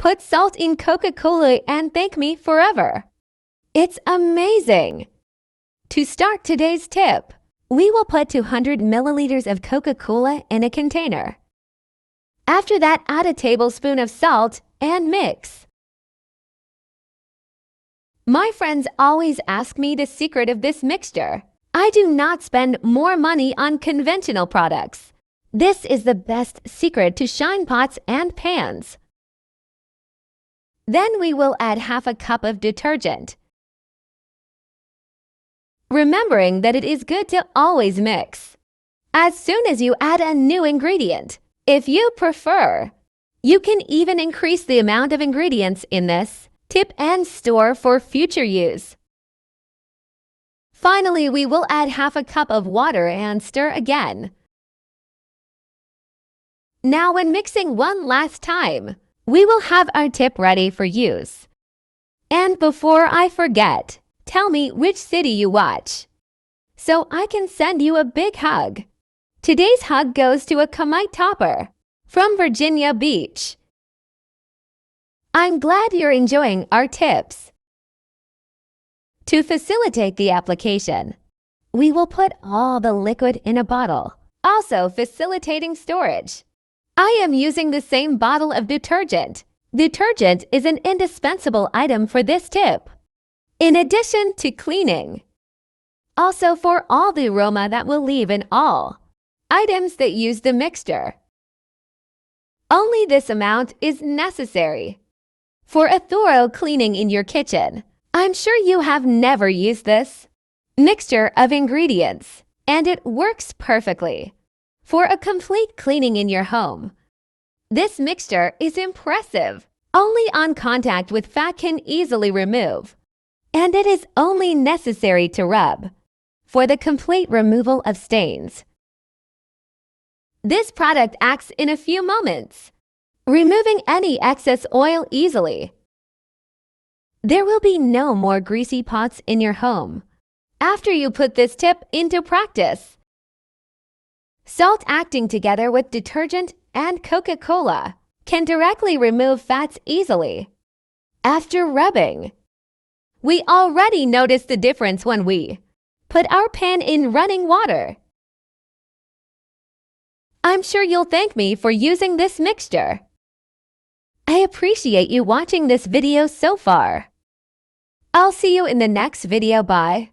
put salt in Coca-Cola and thank me forever. It's amazing! To start today's tip, we will put 200 milliliters of Coca-Cola in a container. After that, add a tablespoon of salt and mix. My friends always ask me the secret of this mixture. I do not spend more money on conventional products. This is the best secret to shine pots and pans. Then we will add half a cup of detergent. Remembering that it is good to always mix. As soon as you add a new ingredient, if you prefer, you can even increase the amount of ingredients in this tip and store for future use. Finally, we will add half a cup of water and stir again. Now, when mixing one last time, we will have our tip ready for use. And before I forget, tell me which city you watch, so I can send you a big hug. Today's hug goes to a Kamite Topper from Virginia Beach. I'm glad you're enjoying our tips. To facilitate the application, we will put all the liquid in a bottle, also facilitating storage. I am using the same bottle of detergent. Detergent is an indispensable item for this tip, in addition to cleaning. Also for all the aroma that will leave in all items that use the mixture. Only this amount is necessary for a thorough cleaning in your kitchen. I'm sure you have never used this mixture of ingredients, and it works perfectly for a complete cleaning in your home. This mixture is impressive. Only on contact with fat can easily remove, and it is only necessary to rub for the complete removal of stains. This product acts in a few moments, removing any excess oil easily. There will be no more greasy pots in your home after you put this tip into practice. Salt acting together with detergent and Coca-Cola can directly remove fats easily. After rubbing, we already notice the difference when we put our pan in running water. I'm sure you'll thank me for using this mixture. I appreciate you watching this video so far. I'll see you in the next video. Bye.